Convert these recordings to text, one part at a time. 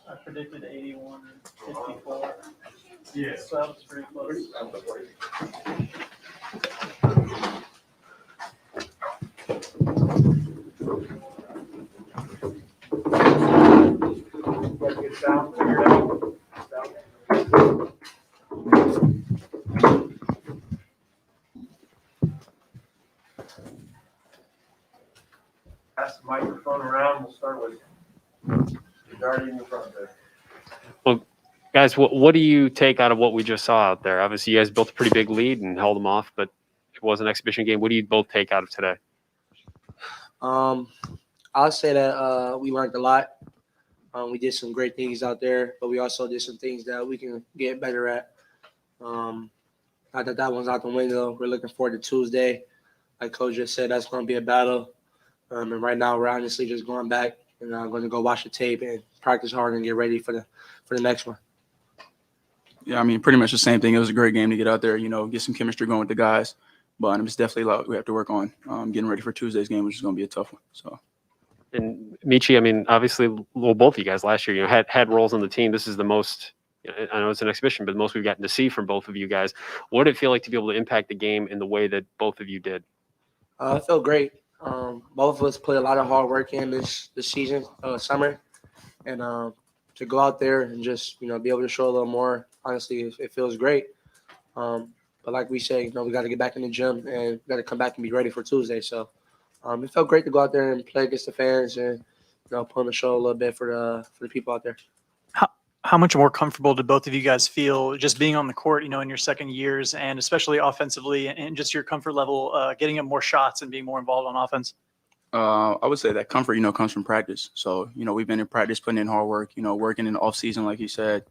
I predicted 81 and 54. Yeah. So that was pretty close. Get sound figured out. Pass the microphone around. We'll start with the guardian in the front there. Well, guys, what do you take out of what we just saw out there? Obviously, you guys built a pretty big lead and held them off, but it was an exhibition game. What do you both take out of today? I'll say that we learned a lot. We did some great things out there, but we also did some things that we can get better at. Not that one's out the window. We're looking forward to Tuesday. Like Coach just said, that's going to be a battle. And right now, we're honestly just going back and I'm going to go watch the tape and practice hard and get ready for the next one. Yeah, I mean, pretty much the same thing. It was a great game to get out there, get some chemistry going with the guys. But it's definitely a lot we have to work on getting ready for Tuesday's game, which is going to be a tough one. So. And Michi, I mean, obviously, well, both of you guys last year, had roles on the team. This is the most, I know it's an exhibition, but the most we've gotten to see from both of you guys. What did it feel like to be able to impact the game in the way that both of you did? It felt great. Both of us put a lot of hard work in this season, summer, and to go out there and just be able to show a little more. Honestly, it feels great. But like we say, we got to get back in the gym and got to come back and be ready for Tuesday. So it felt great to go out there and play against the fans and put on the show a little bit for the people out there. How much more comfortable do both of you guys feel just being on the court, in your second years, and especially offensively, and just your comfort level, getting up more shots and being more involved on offense? I would say that comfort, comes from practice. So, we've been in practice, putting in hard work, working in the off season, like you said.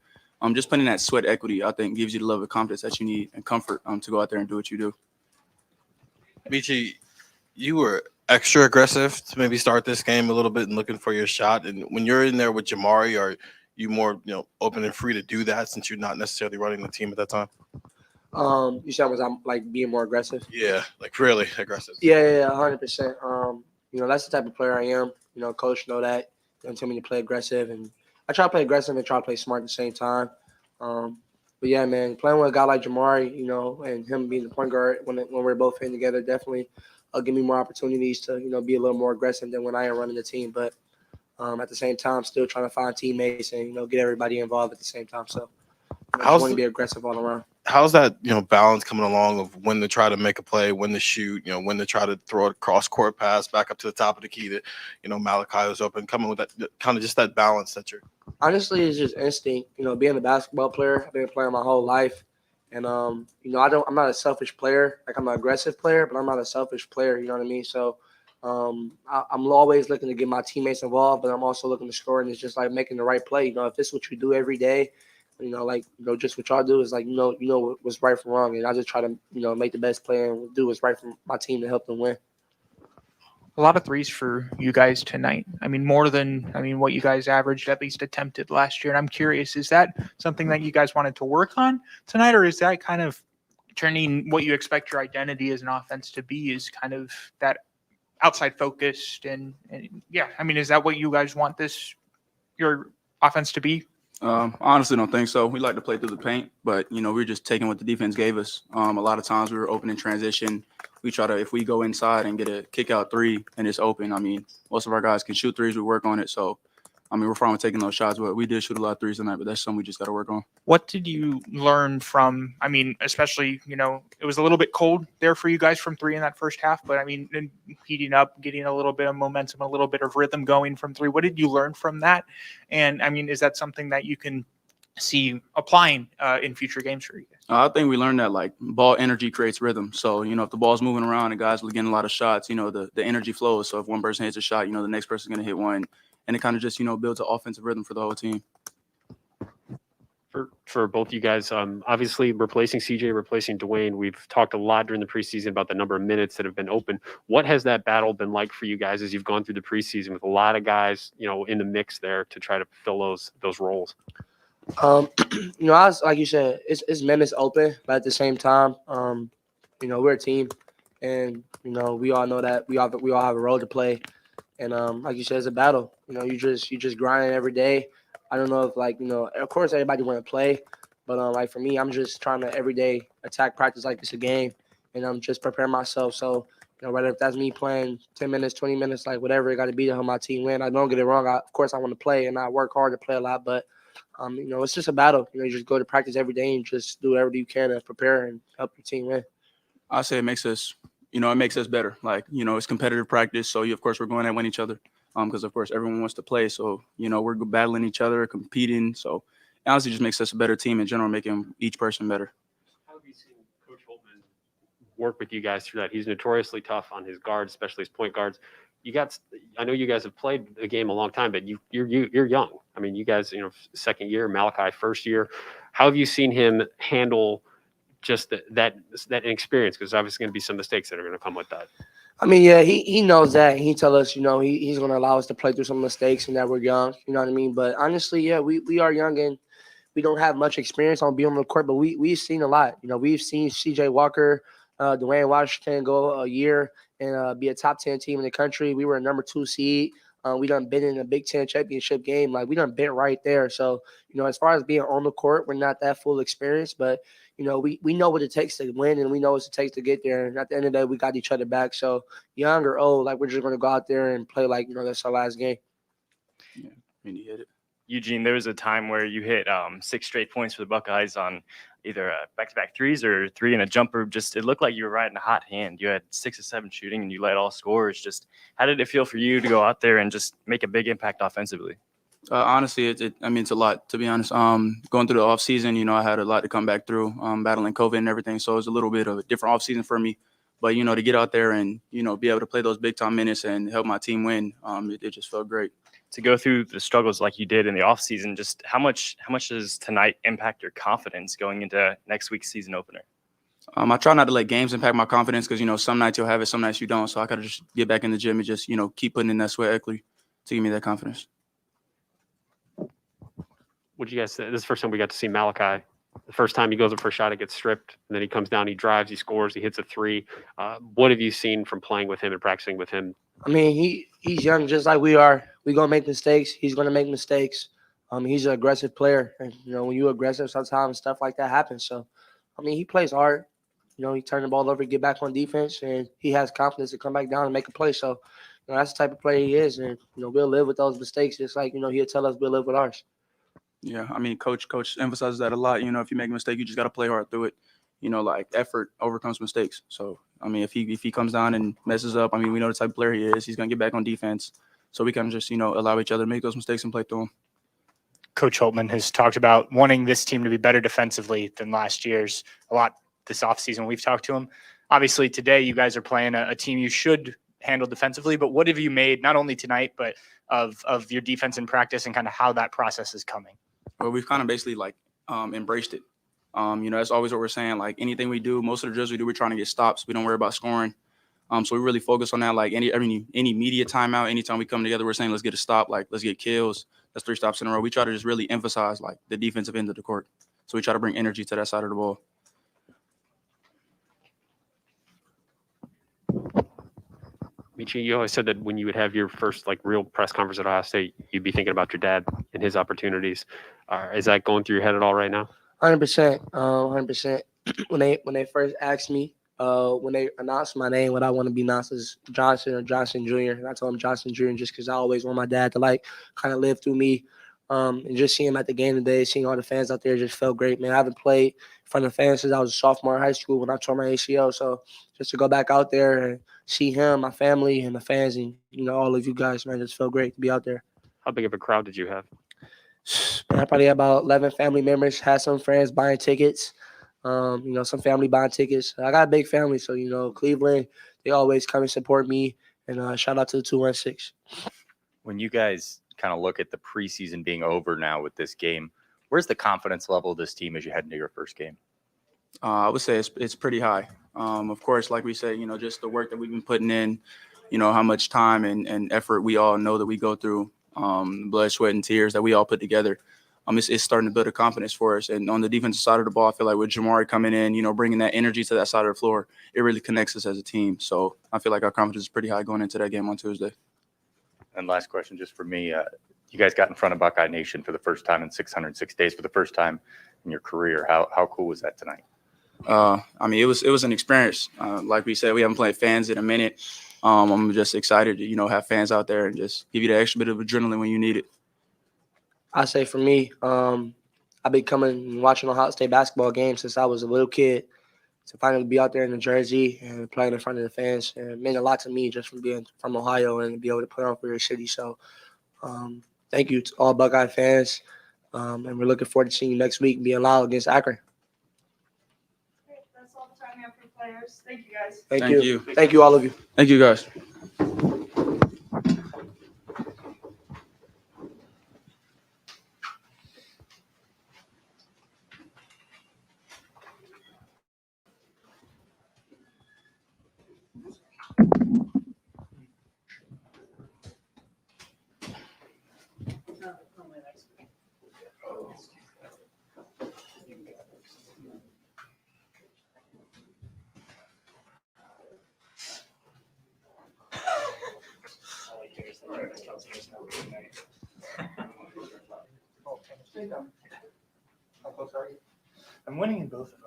Just putting that sweat equity, I think, gives you the level of confidence that you need and comfort to go out there and do what you do. Michi, you were extra aggressive to maybe start this game a little bit and looking for your shot. And when you're in there with Jamari, are you more, open and free to do that since you're not necessarily running the team at that time? You said I'm like being more aggressive? Yeah, like really aggressive. Yeah, 100%. That's the type of player I am. Coach know that. Tell me to play aggressive, and I try to play aggressive and try to play smart at the same time. But yeah, man, playing with a guy like Jamari, and him being the point guard when we're both in together definitely give me more opportunities to be a little more aggressive than when I am running the team. But at the same time, still trying to find teammates and get everybody involved at the same time. So I want to be aggressive all around. How's that balance coming along of when to try to make a play, when to shoot, when to try to throw a cross court pass back up to the top of the key that Malachi was open, coming with that kind of just that balance that you're. Honestly, it's just instinct. Being a basketball player, I've been playing my whole life, and I'm not a selfish player. Like, I'm an aggressive player, but I'm not a selfish player. You know what I mean? So. I'm always looking to get my teammates involved, but I'm also looking to score, and it's just like making the right play. If this is what you do every day, just what y'all do is like, what's right from wrong, and I just try to, make the best play and do what's right for my team to help them win. A lot of threes for you guys tonight. More than, what you guys averaged, at least attempted last year. And I'm curious, is that something that you guys wanted to work on tonight, or is that kind of turning what you expect your identity as an offense to be is kind of that outside focused and yeah, is that what you guys want your offense to be? Honestly, don't think so. We like to play through the paint, but we're just taking what the defense gave us. A lot of times we were open in transition. We try to, if we go inside and get a kick out three and it's open, most of our guys can shoot threes. We work on it. So, we're fine with taking those shots, but we did shoot a lot of threes tonight, but that's something we just got to work on. What did you learn from, especially, it was a little bit cold there for you guys from three in that first half, but heating up, getting a little bit of momentum, a little bit of rhythm going from three. What did you learn from that? And is that something that you can see applying in future games for you guys? I think we learned that like ball energy creates rhythm. So, if the ball's moving around and guys are getting a lot of shots, the energy flows. So if one person hits a shot, the next person's going to hit one. And it kind of just, builds an offensive rhythm for the whole team. For both you guys, obviously replacing CJ, replacing Dwayne, we've talked a lot during the preseason about the number of minutes that have been open. What has that battle been like for you guys as you've gone through the preseason with a lot of guys, in the mix there to try to fill those roles? I was, like you said, it's minutes open, but at the same time, we're a team, and we all know that we all have a role to play, and like you said, it's a battle. You just grinding every day. I don't know if of course everybody want to play, but like for me, I'm just trying to every day attack practice like it's a game, and I'm just preparing myself. So whether if that's me playing 10 minutes, 20 minutes, like whatever, it got to be to help my team win. I don't get it wrong. Of course I want to play, and I work hard to play a lot, but it's just a battle. You just go to practice every day and just do whatever you can to prepare and help your team win. I say it makes us, better. Like, it's competitive practice. So, of course, we're going to win each other because, of course, everyone wants to play. So, we're battling each other, competing. So, it honestly just makes us a better team in general, making each person better. How have you seen Coach Holtmann work with you guys through that? He's notoriously tough on his guards, especially his point guards. I know you guys have played the game a long time, but you're young. I mean, you guys, second year, Malachi first year. How have you seen him handle just that experience? Because obviously going to be some mistakes that are going to come with that. I mean, yeah, he knows that. He tell us, he's going to allow us to play through some mistakes and that we're young. You know what I mean? But honestly, yeah, we are young and we don't have much experience on being on the court, but we've seen a lot. We've seen C.J. Walker, Dwayne Washington go a year and be a top 10 team in the country. We were a number 2 seed. We done been in a Big Ten championship game. Like, we done been right there. So, as far as being on the court, we're not that full experience, but, we know what it takes to win and we know what it takes to get there. And at the end of the day, we got each other back. So, young or old, like, we're just going to go out there and play like, that's our last game. Yeah, I mean, you hit it. Eugene, there was a time where you hit 6 straight points for the Buckeyes on either back-to-back threes or 3 and a jumper. Just it looked like you were riding a hot hand. You had 6 or 7 shooting and you led all scorers. Just how did it feel for you to go out there and just make a big impact offensively? Honestly, it's a lot, to be honest. Going through the off season, I had a lot to come back through, battling COVID and everything. So it was a little bit of a different off season for me. But, to get out there and, be able to play those big time minutes and help my team win, it just felt great. To go through the struggles like you did in the offseason, just how much does tonight impact your confidence going into next week's season opener? I try not to let games impact my confidence because, some nights you'll have it, some nights you don't. So I got to just get back in the gym and just, keep putting in that sweat equity to give me that confidence. What did you guys say? This is the first time we got to see Malachi. The first time he goes up for a shot, it gets stripped, and then he comes down, he drives, he scores, he hits a 3. What have you seen from playing with him and practicing with him? I mean, he's young just like we are. We're going to make mistakes. He's going to make mistakes. He's an aggressive player. And, when you're aggressive, sometimes stuff like that happens. So, I mean, he plays hard. He turned the ball over, get back on defense, and he has confidence to come back down and make a play. So, that's the type of player he is. And, we'll live with those mistakes just like, he'll tell us we'll live with ours. Yeah, I mean, coach emphasizes that a lot. If you make a mistake, you just got to play hard through it. Like effort overcomes mistakes. So, I mean, if he comes down and messes up, I mean, we know the type of player he is. He's going to get back on defense. So we kind of just, allow each other to make those mistakes and play through them. Coach Holtmann has talked about wanting this team to be better defensively than last year's a lot this offseason. We've talked to him. Obviously, today you guys are playing a team you should handle defensively, but what have you made, not only tonight, but of your defense in practice and kind of how that process is coming? Well, we've kind of basically embraced it. That's always what we're saying. Like anything we do, most of the drills we do, we're trying to get stops. We don't worry about scoring. So we really focus on that. Like any media timeout, anytime we come together, we're saying, let's get a stop. Like let's get kills. That's 3 stops in a row. We try to just really emphasize like the defensive end of the court. So we try to bring energy to that side of the ball. Michi, you always said that when you would have your first real press conference at Ohio State, you'd be thinking about your dad and his opportunities. Is that going through your head at all right now? 100%. 100%. When they first asked me, when they announced my name, what I want to be announced is Johnson or Johnson Jr. And I told him Johnson Jr. just because I always want my dad to kind of live through me. And just seeing him at the game today, seeing all the fans out there just felt great, man. I haven't played in front of fans since I was a sophomore in high school when I tore my ACL. So just to go back out there and see him, my family, and the fans, and all of you guys, man, just felt great to be out there. How big of a crowd did you have? Man, I probably had about 11 family members, had some friends buying tickets. Some family buying tickets. I got a big family, so Cleveland, they always come and support me. And shout out to the 216. When you guys kind of look at the preseason being over now with this game, where's the confidence level of this team as you head into your first game? I would say it's pretty high. Of course, like we said, just the work that we've been putting in, how much time and effort we all know that we go through, blood, sweat, and tears that we all put together. It's starting to build a confidence for us. And on the defensive side of the ball, I feel like with Jamari coming in, bringing that energy to that side of the floor, it really connects us as a team. So I feel like our confidence is pretty high going into that game on Tuesday. And last question just for me, you guys got in front of Buckeye Nation for the first time in 606 days, for the first time in your career. How cool was that tonight? It was an experience. Like we said, we haven't played fans in a minute. I'm just excited to, have fans out there and just give you the extra bit of adrenaline when you need it. I say for me, I've been coming and watching Ohio State basketball games since I was a little kid. To finally be out there in New Jersey and playing in front of the fans, it meant a lot to me just from being from Ohio and be able to put on for your city. So thank you to all Buckeye fans, and we're looking forward to seeing you next week and being loud against Akron. Great. That's all the time we have for players. Thank you, guys. Thank Thank you. you. Thank you, all of you. Thank you, guys. I'm winning in both of them.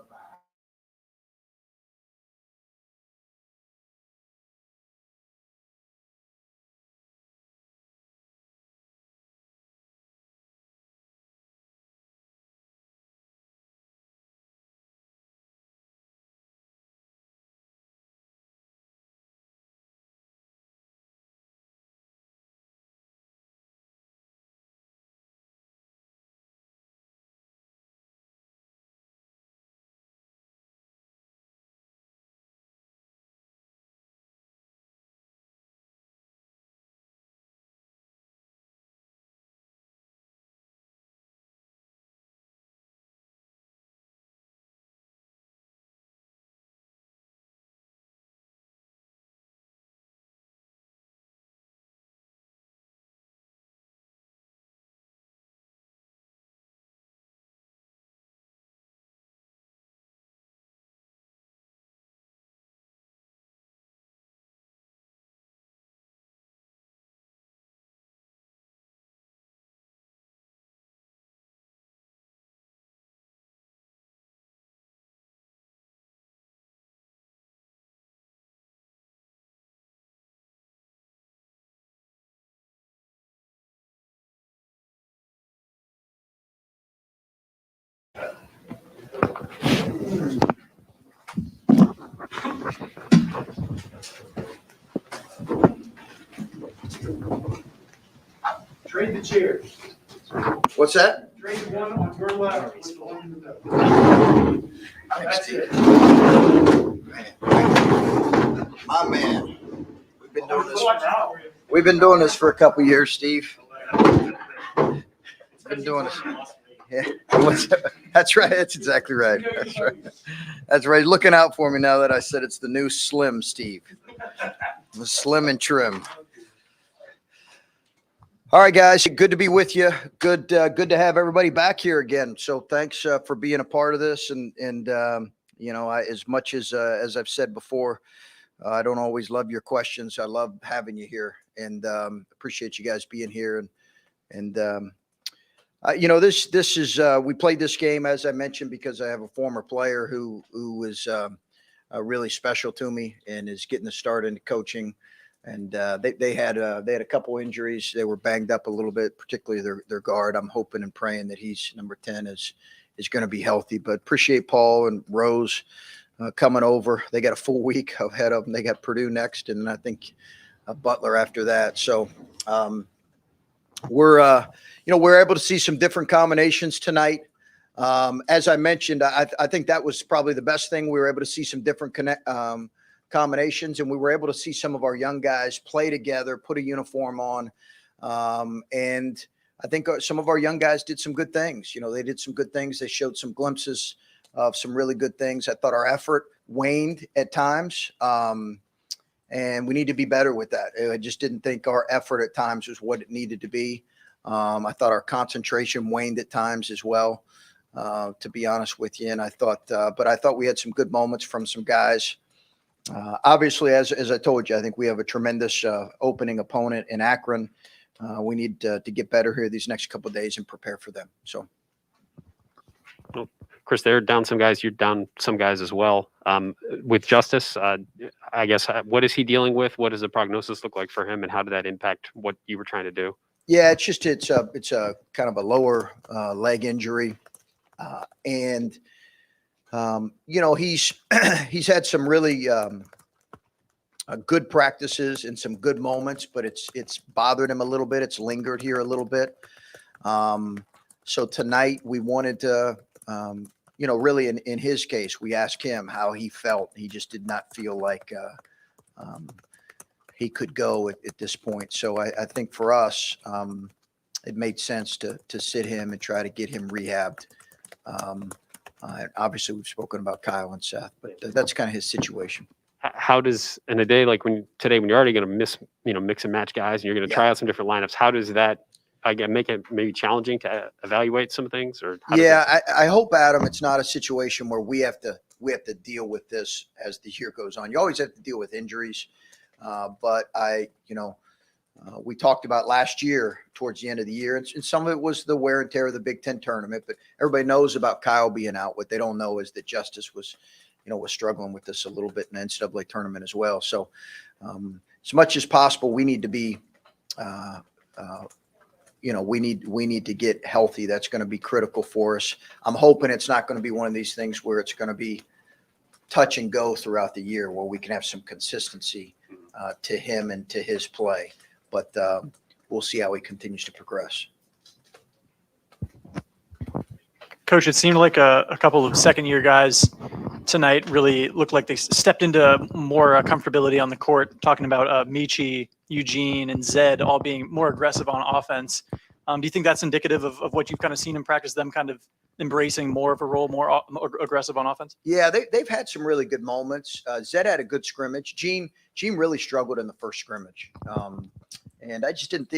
Trade the chairs. What's that? Trade the one on your left with the one in the middle. That's it. My man. We've been doing this for a couple years, Steve. Been doing this. Yeah. That's right. That's exactly right. That's right. That's right. Looking out for me now that I said it's the new Slim Steve. The slim and trim. All right, guys. Good to be with you. Good to have everybody back here again. So thanks for being a part of this. And as much as I've said before, I don't always love your questions. I love having you here, and appreciate you guys being here. This is we played this game, as I mentioned, because I have a former player who was really special to me and is getting the start into coaching. And they had a couple injuries. They were banged up a little bit, particularly their guard. I'm hoping and praying that he's number 10 is going to be healthy. But appreciate Paul and Rose coming over. They got a full week ahead of them. They got Purdue next, and I think Butler after that. So we're able to see some different combinations tonight. As I mentioned, I think that was probably the best thing. We were able to see some different combinations, and we were able to see some of our young guys play together, put a uniform on. And I think some of our young guys did some good things. You know, they did some good things. They showed some glimpses of some really good things. I thought our effort waned at times. And we need to be better with that. I just didn't think our effort at times was what it needed to be. I thought our concentration waned at times as well, to be honest with you. And I thought, but I thought we had some good moments from some guys. Obviously, as I told you, I think we have a tremendous opening opponent in Akron. We need to get better here these next couple of days and prepare for them. So, Well, Chris, they're down some guys. You're down some guys as well. With Justice, I guess, what is he dealing with? What does the prognosis look like for him, and how did that impact what you were trying to do? yeah, it's a kind of a lower leg injury, and you know, he's had some really good practices and some good moments, but it's bothered him a little bit. It's lingered here a little bit. So tonight we wanted to, you know, really in his case, we asked him how he felt. He just did not feel like he could go at this point. So I think for us, it made sense to sit him and try to get him rehabbed. Obviously, we've spoken about Kyle and Seth, but that's kind of his situation. How does, in a day like today, when you're already going to mix and match guys, and you're going to try out some different lineups, how does that, make it maybe challenging to evaluate some things? Or I hope, Adam, it's not a situation where we have to deal with this as the year goes on. You always have to deal with injuries, but we talked about last year towards the end of the year, and some of it was the wear and tear of the Big Ten tournament. But everybody knows about Kyle being out. What they don't know is that Justice was struggling with this a little bit in the NCAA tournament as well. So as much as possible, we need to be, we need to get healthy. That's going to be critical for us. I'm hoping it's not going to be one of these things where it's going to be touch and go throughout the year, where we can have some consistency to him and to his play. But we'll see how he continues to progress. Coach, it seemed like a couple of second-year guys tonight really looked like they stepped into more comfortability on the court, talking about Michi, Eugene, and Zed all being more aggressive on offense. Do you think that's indicative of what you've kind of seen in practice, them kind of embracing more of a role, more aggressive on offense? Yeah, they've had some really good moments. Zed had a good scrimmage. Gene really struggled in the first scrimmage. And I just didn't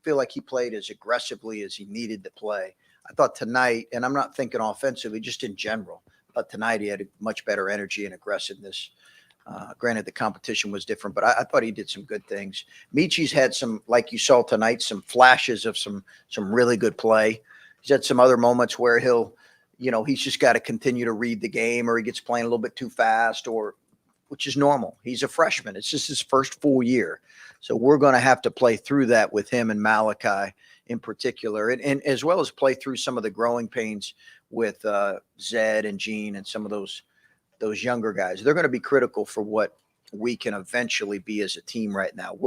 feel like he played as aggressively as he needed to play. I thought tonight, and I'm not thinking offensively, just in general, but tonight he had a much better energy and aggressiveness. Granted, the competition was different, but I thought he did some good things. Michi's had some, like you saw tonight, some flashes of some really good play. He's had some other moments where he's just got to continue to read the game, or he gets playing a little bit too fast, which is normal. He's a freshman. It's just his first full year. So we're going to have to play through that with him and Malachi in particular, and as well as play through some of the growing pains with Zed and Gene and some of those younger guys. They're going to be critical for what we can eventually be as a team right now.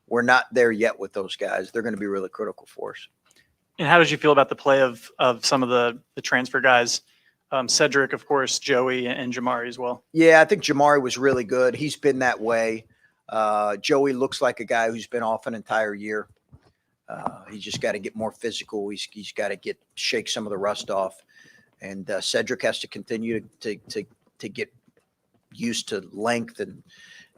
We're not there yet with those guys. They're going to be really critical for us. And how did you feel about the play of some of the transfer guys? Cedric, of course, Joey, and Jamari as well. Yeah, I think Jamari was really good. He's been that way. Joey looks like a guy who's been off an entire year. He's just got to get more physical. He's got to shake some of the rust off. And Cedric has to continue to get used to length and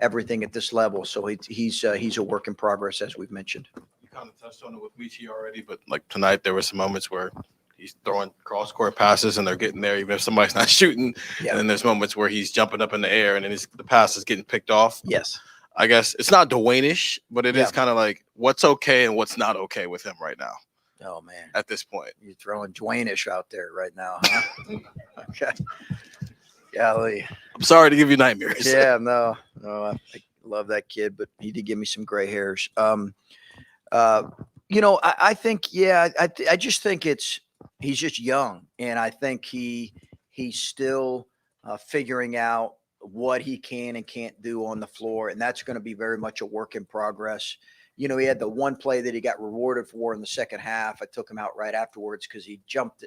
everything at this level. So he's a work in progress, as we've mentioned. You kind of touched on it with Michi already, but like tonight, there were some moments where he's throwing cross-court passes and they're getting there even if somebody's not shooting. Yeah. And then there's moments where he's jumping up in the air and then the pass is getting picked off. Yes. I guess it's not Dwayne-ish, but it is kind of like what's okay and what's not okay with him right now. Oh, man. At this point. You're throwing Dwayne-ish out there right now, huh? Okay. Golly. I'm sorry to give you nightmares. Yeah, no, I love that kid, but he did give me some gray hairs. I think, I just think he's just young, and I think he's still figuring out what he can and can't do on the floor, and that's going to be very much a work in progress. He had the one play that he got rewarded for in the second half. I took him out right afterwards because he jumped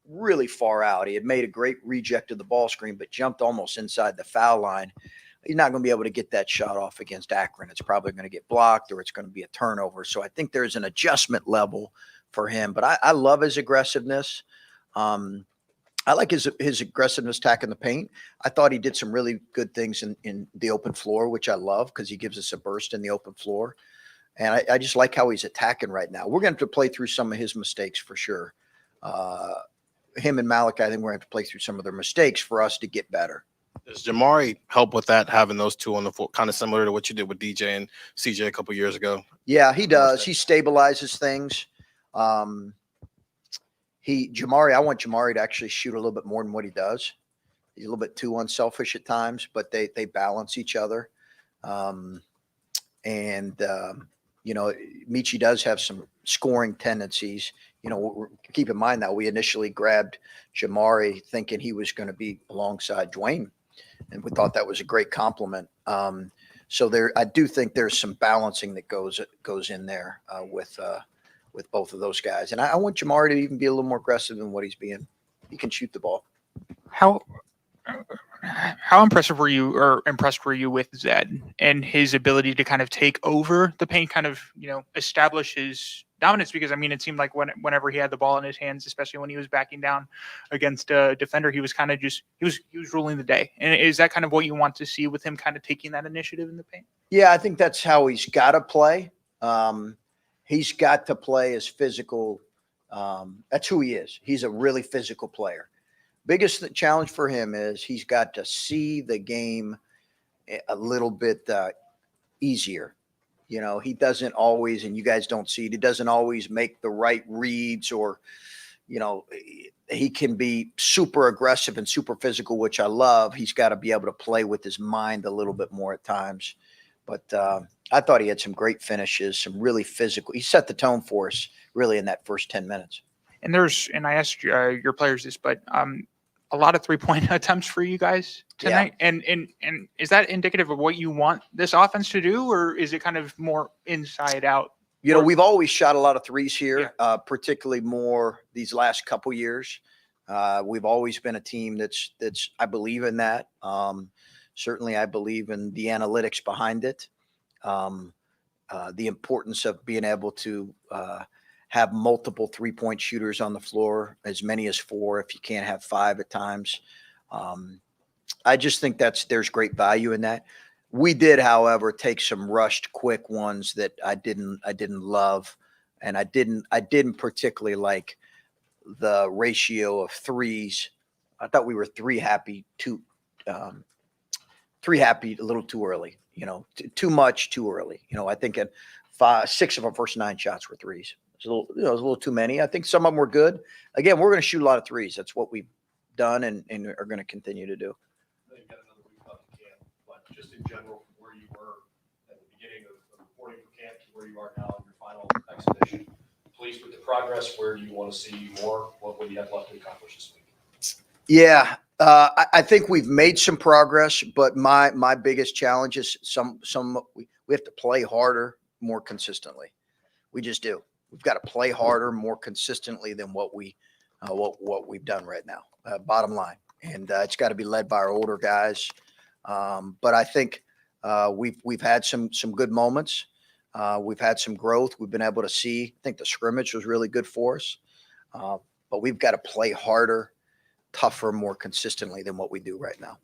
really far out. He had made a great reject of the ball screen, but jumped almost inside the foul line. He's not going to be able to get that shot off against Akron. It's probably going to get blocked or it's going to be a turnover. So I think there's an adjustment level for him. But I love his aggressiveness. I like his aggressiveness attacking the paint. I thought he did some really good things in the open floor, which I love because he gives us a burst in the open floor. And I just like how he's attacking right now. We're going to have to play through some of his mistakes for sure. Him and Malik, I think we're going to have to play through some of their mistakes for us to get better. Does Jamari help with that, having those two on the floor, kind of similar to what you did with DJ and CJ a couple years ago? Yeah, he does. He stabilizes things. I want Jamari to actually shoot a little bit more than what he does. He's a little bit too unselfish at times, but they balance each other. Michi does have some scoring tendencies. Keep in mind that we initially grabbed Jamari thinking he was going to be alongside Dwayne, and we thought that was a great compliment. So I do think there's some balancing that goes in there with both of those guys. And I want Jamari to even be a little more aggressive than what he's being. He can shoot the ball. How impressed were you with Zed and his ability to kind of take over the paint, kind of, establish his dominance? Because it seemed like whenever he had the ball in his hands, especially when he was backing down against a defender, he was kind of he was ruling the day. And is that kind of what you want to see with him, kind of taking that initiative in the paint? Yeah, I think that's how he's got to play. He's got to play as physical. That's who he is. He's a really physical player. Biggest challenge for him is he's got to see the game a little bit easier. He doesn't always, and you guys don't see it, he doesn't always make the right reads, or, he can be super aggressive and super physical, which I love. He's got to be able to play with his mind a little bit more at times. But I thought he had some great finishes, some really physical. He set the tone for us really in that first 10 minutes. And I asked your players this, but a lot of 3-point attempts for you guys tonight. Yeah. And is that indicative of what you want this offense to do, or is it kind of more inside out? We've always shot a lot of threes here, yeah. Particularly more these last couple years. We've always been a team that's I believe in that. Certainly I believe in the analytics behind it. The importance of being able to have multiple 3-point shooters on the floor, as many as 4, if you can't have 5 at times. I just think there's great value in that. We did, however, take some rushed quick ones that I didn't love, and I didn't particularly like the ratio of threes. I thought we were three happy a little too early. Too much too early. I think at 6 of our first 9 shots were threes. It was a little too many. I think some of them were good. Again, we're going to shoot a lot of threes. That's what we've done and are going to continue to do. You've got another week left in camp, but just in general, from where you were at the beginning of reporting for camp to where you are now in your final exhibition, pleased with the progress? Where do you want to see more? What do you have left to accomplish this week? Yeah, I think we've made some progress, but my biggest challenge is we have to play harder, more consistently. We just do. We've got to play harder, more consistently than what we've done right now. Bottom line, and it's got to be led by our older guys. But I think we've had some good moments. We've had some growth. We've been able to see. I think the scrimmage was really good for us. But we've got to play harder, tougher, more consistently than what we do right now.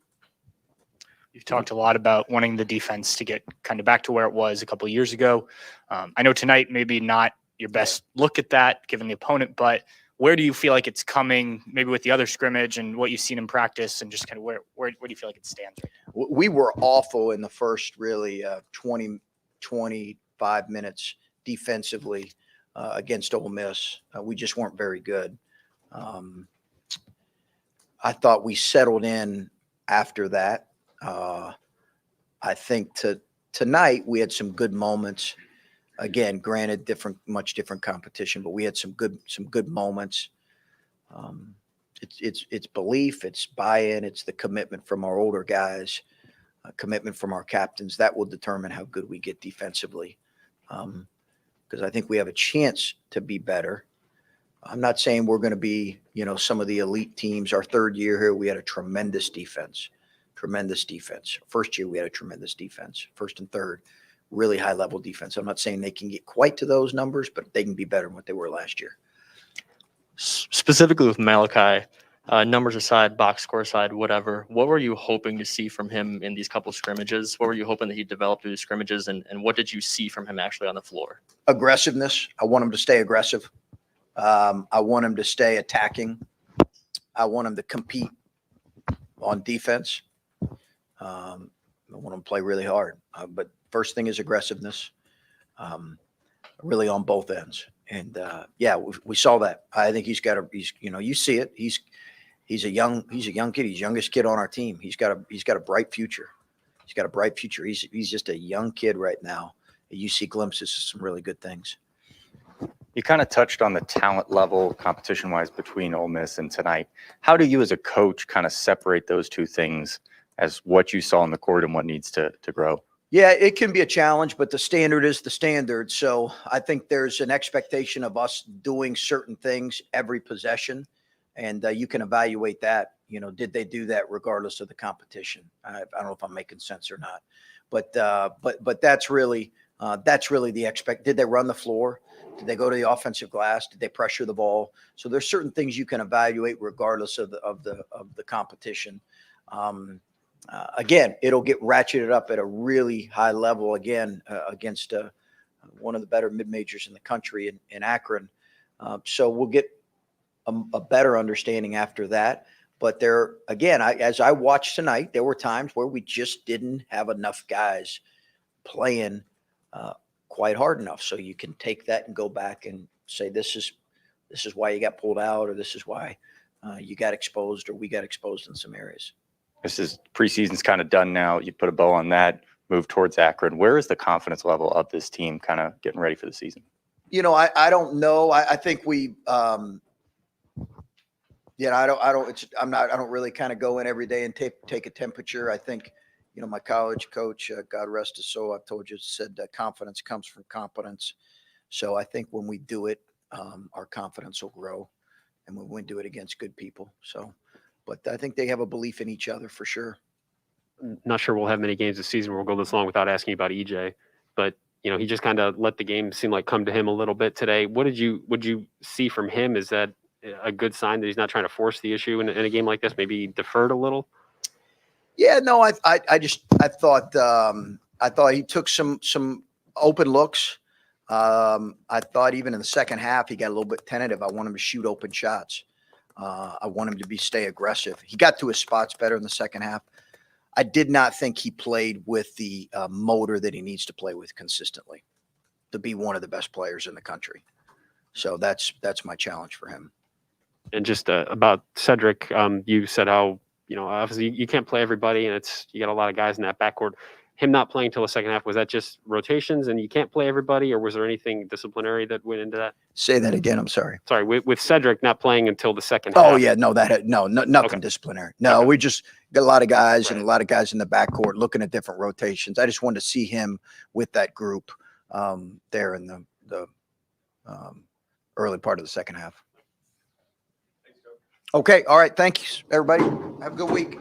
You've talked a lot about wanting the defense to get kind of back to where it was a couple of years ago. I know tonight maybe not your best look at that given the opponent, but where do you feel like it's coming, maybe with the other scrimmage and what you've seen in practice, and just kind of where do you feel like it stands right now? We were awful in the first really 25 minutes defensively against Ole Miss. We just weren't very good. I thought we settled in after that. I think tonight we had some good moments. Again, granted, much different competition, but we had some good moments. It's belief, it's buy-in, it's the commitment from our older guys, commitment from our captains that will determine how good we get defensively. Because I think we have a chance to be better. I'm not saying we're going to be, some of the elite teams. Our third year here, we had a tremendous defense. First year, we had a tremendous defense. First and third, really high level defense. I'm not saying they can get quite to those numbers, but they can be better than what they were last year. Specifically with Malachi, numbers aside, box score aside, whatever, what were you hoping to see from him in these couple scrimmages? What were you hoping that he'd develop through the scrimmages, and what did you see from him actually on the floor? Aggressiveness. I want him to stay aggressive. I want him to stay attacking. I want him to compete on defense. I want him to play really hard. But first thing is aggressiveness, really on both ends. And we saw that. I think he's you see it. He's a young kid. He's the youngest kid on our team. He's got a bright future. He's just a young kid right now. You see glimpses of some really good things. You kind of touched on the talent level competition-wise between Ole Miss and tonight. How do you as a coach kind of separate those two things as what you saw on the court and what needs to grow? Yeah, it can be a challenge, but the standard is the standard. So I think there's an expectation of us doing certain things every possession, and you can evaluate that. Did they do that regardless of the competition? I don't know if I'm making sense or not, but that's really the expect. Did they run the floor? Did they go to the offensive glass? Did they pressure the ball? So there's certain things you can evaluate regardless of the competition. Again, it'll get ratcheted up at a really high level again against one of the better mid-majors in the country in Akron. So we'll get a better understanding after that. But there, again, as I watched tonight, there were times where we just didn't have enough guys playing quite hard enough. So you can take that and go back and say, this is why you got pulled out, or this is why you got exposed, or we got exposed in some areas. This is preseason's kind of done now. You put a bow on that, move towards Akron. Where is the confidence level of this team kind of getting ready for the season? I don't know. I think we, I don't really kind of go in every day and take a temperature. I think, my college coach, God rest his soul, I've told you, said confidence comes from competence. So I think when we do it, our confidence will grow, and when we do it against good people. So, but I think they have a belief in each other for sure. Not sure we'll have many games this season where we'll go this long without asking about EJ, but he just kind of let the game seem like come to him a little bit today. Would you see from him? Is that a good sign that he's not trying to force the issue in a game like this? Maybe deferred a little. Yeah, no, I thought he took some open looks. I thought even in the second half he got a little bit tentative. I want him to shoot open shots. I want him to stay aggressive. He got to his spots better in the second half. I did not think he played with the motor that he needs to play with consistently to be one of the best players in the country. So that's my challenge for him. And just about Cedric, you said how, obviously you can't play everybody, and you got a lot of guys in that backcourt. Him not playing till the second half, was that just rotations and you can't play everybody, or was there anything disciplinary that went into that? Say that again. I'm sorry. Sorry, with Cedric not playing until the second half. Oh yeah, no, nothing Okay. disciplinary. No, we just got a lot of guys and a lot of guys in the backcourt looking at different rotations. I just wanted to see him with that group there in the early part of the second half. Okay, all right. Thanks, everybody. Have a good week.